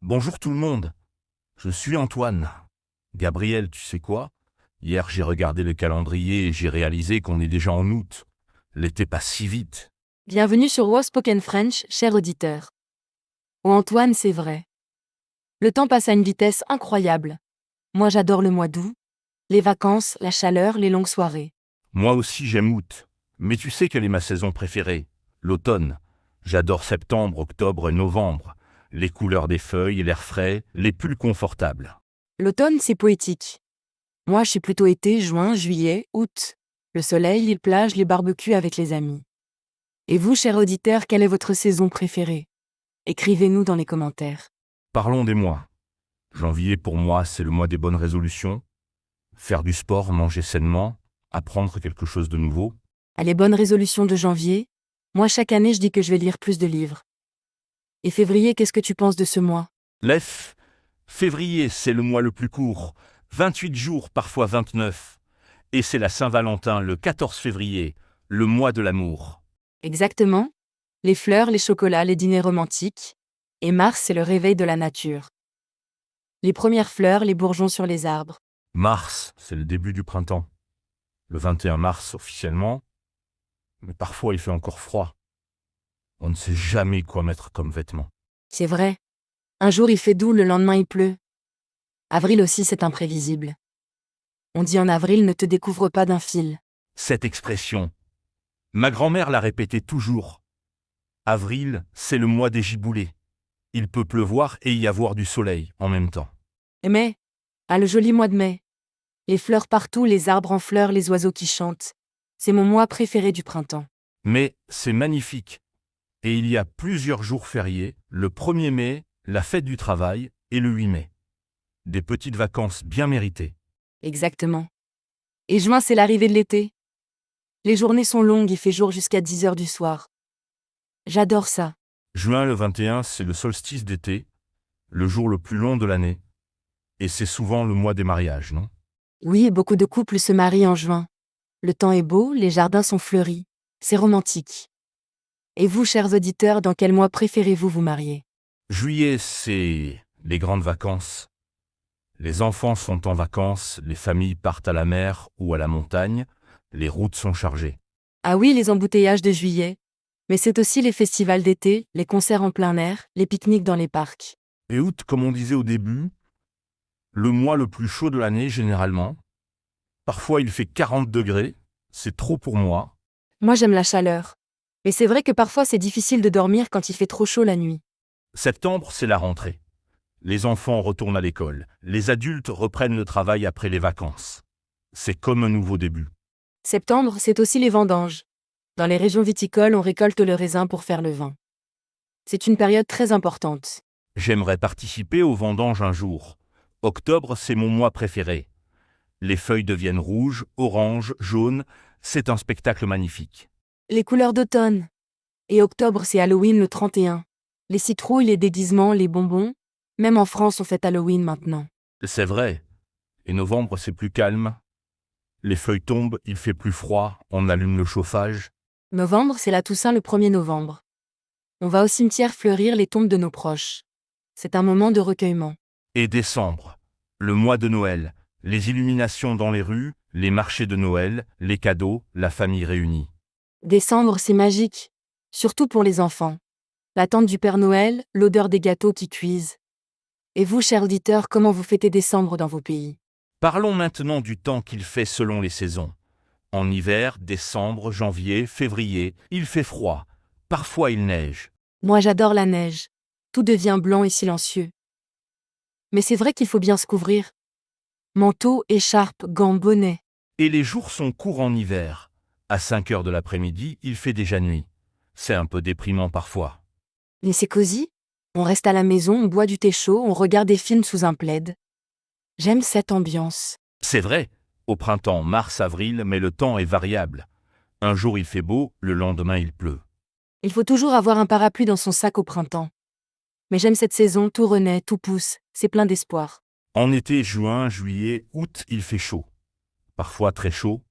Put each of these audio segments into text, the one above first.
Bonjour tout le monde, je suis Antoine. Gabriel, tu sais quoi? Hier j'ai regardé le calendrier et j'ai réalisé qu'on est déjà en août. L'été passe si vite. Bienvenue sur Was Spoken French, cher auditeur. Oh Antoine, c'est vrai. Le temps passe à une vitesse incroyable. Moi j'adore le mois d'août, les vacances, la chaleur, les longues soirées. Moi aussi j'aime août, mais tu sais quelle est ma saison préférée? L'automne. J'adore septembre, octobre et novembre. Les couleurs des feuilles, l'air frais, les pulls confortables. L'automne, c'est poétique. Moi je suis plutôt été, juin, juillet, août. Le soleil, les plages, les barbecues avec les amis. Et vous, cher auditeur, quelle est votre saison préférée? Écrivez-nous dans les commentaires. Parlons des mois. Janvier pour moi c'est le mois des bonnes résolutions. Faire du sport, manger sainement, apprendre quelque chose de nouveau. À les bonnes résolutions de janvier, moi chaque année je dis que je vais lire plus de livres. Et février, qu'est-ce que tu penses de ce mois? L'F, février, c'est le mois le plus court, 28 jours, parfois 29. Et c'est la Saint-Valentin, le 14 février, le mois de l'amour. Exactement. Les fleurs, les chocolats, les dîners romantiques. Et mars, c'est le réveil de la nature. Les premières fleurs, les bourgeons sur les arbres. Mars, c'est le début du printemps. Le 21 mars officiellement, mais parfois il fait encore froid. On ne sait jamais quoi mettre comme vêtements. C'est vrai. Un jour il fait doux, le lendemain il pleut. Avril aussi, c'est imprévisible. On dit en avril, ne te découvre pas d'un fil. Cette expression, ma grand-mère la répétait toujours. Avril, c'est le mois des giboulées. Il peut pleuvoir et y avoir du soleil en même temps. Et mai, le joli mois de mai. Les fleurs partout, les arbres en fleurs, les oiseaux qui chantent. C'est mon mois préféré du printemps. Mais c'est magnifique. Et il y a plusieurs jours fériés, le 1er mai, la fête du travail, et le 8 mai. Des petites vacances bien méritées. Exactement. Et juin, c'est l'arrivée de l'été. Les journées sont longues, il fait jour jusqu'à 10 heures du soir. J'adore ça. Juin le 21, c'est le solstice d'été, le jour le plus long de l'année. Et c'est souvent le mois des mariages, non? Oui, beaucoup de couples se marient en juin. Le temps est beau, les jardins sont fleuris. C'est romantique. Et vous, chers auditeurs, dans quel mois préférez-vous vous marier? Juillet, c'est les grandes vacances. Les enfants sont en vacances, les familles partent à la mer ou à la montagne, les routes sont chargées. Ah oui, les embouteillages de juillet. Mais c'est aussi les festivals d'été, les concerts en plein air, les pique-niques dans les parcs. Et août, comme on disait au début, le mois le plus chaud de l'année généralement. Parfois il fait 40 degrés, c'est trop pour moi. Moi, j'aime la chaleur. Mais c'est vrai que parfois c'est difficile de dormir quand il fait trop chaud la nuit. Septembre, c'est la rentrée. Les enfants retournent à l'école. Les adultes reprennent le travail après les vacances. C'est comme un nouveau début. Septembre, c'est aussi les vendanges. Dans les régions viticoles, on récolte le raisin pour faire le vin. C'est une période très importante. J'aimerais participer aux vendanges un jour. Octobre, c'est mon mois préféré. Les feuilles deviennent rouges, oranges, jaunes. C'est un spectacle magnifique. Les couleurs d'automne. Et octobre, c'est Halloween le 31. Les citrouilles, les déguisements, les bonbons. Même en France, on fête Halloween maintenant. C'est vrai. Et novembre, c'est plus calme. Les feuilles tombent, il fait plus froid, on allume le chauffage. Novembre, c'est la Toussaint le 1er novembre. On va au cimetière fleurir les tombes de nos proches. C'est un moment de recueillement. Et décembre, le mois de Noël, les illuminations dans les rues, les marchés de Noël, les cadeaux, la famille réunie. Décembre, c'est magique. Surtout pour les enfants. L'attente du Père Noël, l'odeur des gâteaux qui cuisent. Et vous, chers auditeurs, comment vous fêtez décembre dans vos pays? Parlons maintenant du temps qu'il fait selon les saisons. En hiver, décembre, janvier, février, il fait froid. Parfois il neige. Moi, j'adore la neige. Tout devient blanc et silencieux. Mais c'est vrai qu'il faut bien se couvrir. Manteau, écharpe, gants, bonnet. Et les jours sont courts en hiver. À 5 heures de l'après-midi, il fait déjà nuit. C'est un peu déprimant parfois. Mais c'est cosy. On reste à la maison, on boit du thé chaud, on regarde des films sous un plaid. J'aime cette ambiance. C'est vrai, au printemps, mars, avril, mais le temps est variable. Un jour il fait beau, le lendemain il pleut. Il faut toujours avoir un parapluie dans son sac au printemps. Mais j'aime cette saison, tout renaît, tout pousse, c'est plein d'espoir. En été, juin, juillet, août, il fait chaud. Parfois très chaud.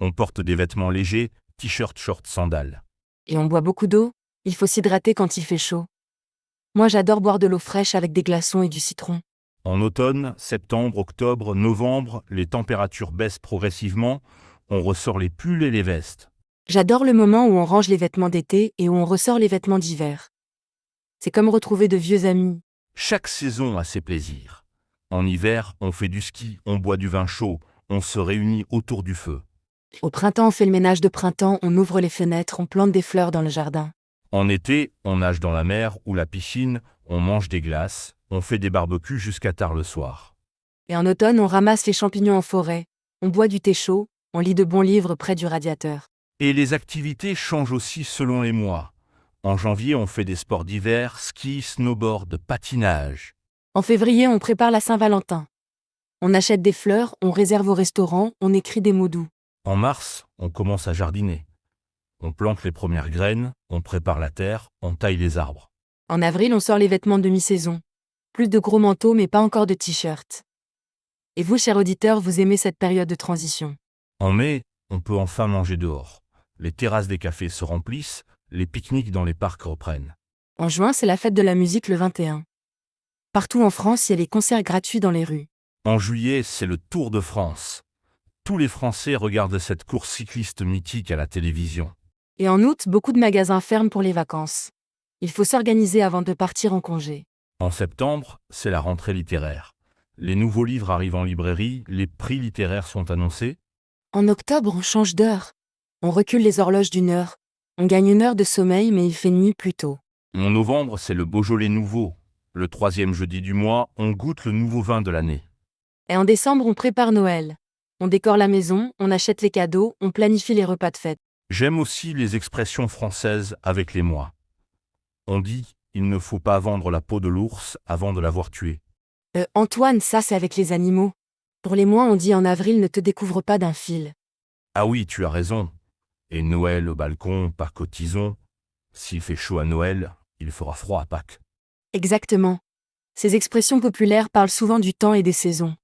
On porte des vêtements légers, t-shirt, shorts, sandales. Et on boit beaucoup d'eau, il faut s'hydrater quand il fait chaud. Moi j'adore boire de l'eau fraîche avec des glaçons et du citron. En automne, septembre, octobre, novembre, les températures baissent progressivement, on ressort les pulls et les vestes. J'adore le moment où on range les vêtements d'été et où on ressort les vêtements d'hiver. C'est comme retrouver de vieux amis. Chaque saison a ses plaisirs. En hiver, on fait du ski, on boit du vin chaud, on se réunit autour du feu. Au printemps on fait le ménage de printemps, on ouvre les fenêtres, on plante des fleurs dans le jardin. En été, on nage dans la mer ou la piscine, on mange des glaces, on fait des barbecues jusqu'à tard le soir. Et en automne on ramasse les champignons en forêt, on boit du thé chaud, on lit de bons livres près du radiateur. Et les activités changent aussi selon les mois. En janvier, on fait des sports d'hiver, ski, snowboard, patinage. En février on prépare la Saint-Valentin. On achète des fleurs, on réserve au restaurant, on écrit des mots doux. En mars, on commence à jardiner. On plante les premières graines, on prépare la terre, on taille les arbres. En avril on sort les vêtements de mi-saison. Plus de gros manteaux mais pas encore de t-shirts. Et vous, chers auditeurs, vous aimez cette période de transition. En mai, on peut enfin manger dehors. Les terrasses des cafés se remplissent, les pique-niques dans les parcs reprennent. En juin, c'est la fête de la musique le 21. Partout en France, il y a les concerts gratuits dans les rues. En juillet, c'est le Tour de France. Tous les Français regardent cette course cycliste mythique à la télévision. Et en août, beaucoup de magasins ferment pour les vacances. Il faut s'organiser avant de partir en congé. En septembre, c'est la rentrée littéraire. Les nouveaux livres arrivent en librairie, les prix littéraires sont annoncés. En octobre, on change d'heure. On recule les horloges d'une heure. On gagne une heure de sommeil, mais il fait nuit plus tôt. En novembre, c'est le Beaujolais nouveau. Le 3e jeudi du mois, on goûte le nouveau vin de l'année. Et en décembre, on prépare Noël. On décore la maison, on achète les cadeaux, on planifie les repas de fête. J'aime aussi les expressions françaises avec les mois. On dit « il ne faut pas vendre la peau de l'ours avant de l'avoir tué ». Antoine, ça c'est avec les animaux. Pour les mois, on dit en avril ne te découvre pas d'un fil. Ah oui, tu as raison. Et Noël au balcon, Pâques au tison. S'il fait chaud à Noël, il fera froid à Pâques. Exactement. Ces expressions populaires parlent souvent du temps et des saisons.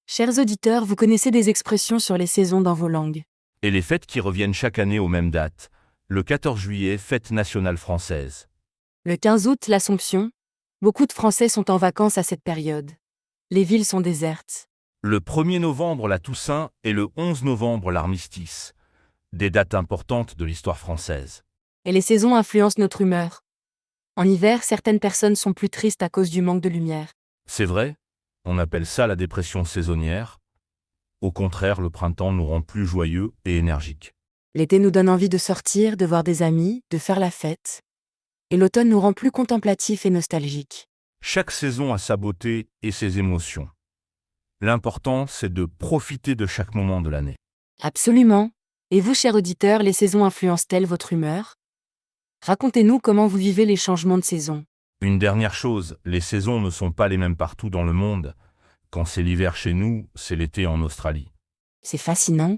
Chers auditeurs, vous connaissez des expressions sur les saisons dans vos langues. Et les fêtes qui reviennent chaque année aux mêmes dates. Le 14 juillet, fête nationale française. Le 15 août, l'Assomption. Beaucoup de Français sont en vacances à cette période. Les villes sont désertes. Le 1er novembre, la Toussaint, et le 11 novembre, l'armistice. Des dates importantes de l'histoire française. Et les saisons influencent notre humeur. En hiver, certaines personnes sont plus tristes à cause du manque de lumière. C'est vrai, on appelle ça la dépression saisonnière. Au contraire, le printemps nous rend plus joyeux et énergiques. L'été nous donne envie de sortir, de voir des amis, de faire la fête. Et l'automne nous rend plus contemplatifs et nostalgiques. Chaque saison a sa beauté et ses émotions. L'important, c'est de profiter de chaque moment de l'année. Absolument. Et vous, chers auditeurs, les saisons influencent-elles votre humeur? Racontez-nous comment vous vivez les changements de saison. Une dernière chose, les saisons ne sont pas les mêmes partout dans le monde. Quand c'est l'hiver chez nous, c'est l'été en Australie. C'est fascinant.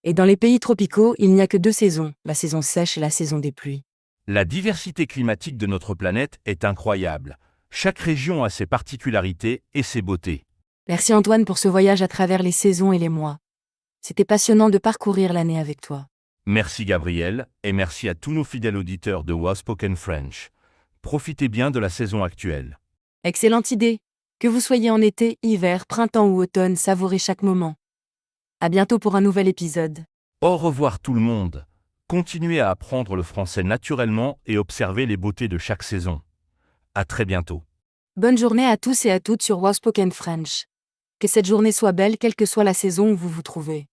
Et dans les pays tropicaux, il n'y a que deux saisons, la saison sèche et la saison des pluies. La diversité climatique de notre planète est incroyable. Chaque région a ses particularités et ses beautés. Merci Antoine pour ce voyage à travers les saisons et les mois. C'était passionnant de parcourir l'année avec toi. Merci Gabriel, et merci à tous nos fidèles auditeurs de Wow Spoken French. Profitez bien de la saison actuelle. Excellente idée. Que vous soyez en été, hiver, printemps ou automne, savourez chaque moment. À bientôt pour un nouvel épisode. Au revoir tout le monde. Continuez à apprendre le français naturellement et observez les beautés de chaque saison. À très bientôt. Bonne journée à tous et à toutes sur Wow Spoken French. Que cette journée soit belle quelle que soit la saison où vous vous trouvez.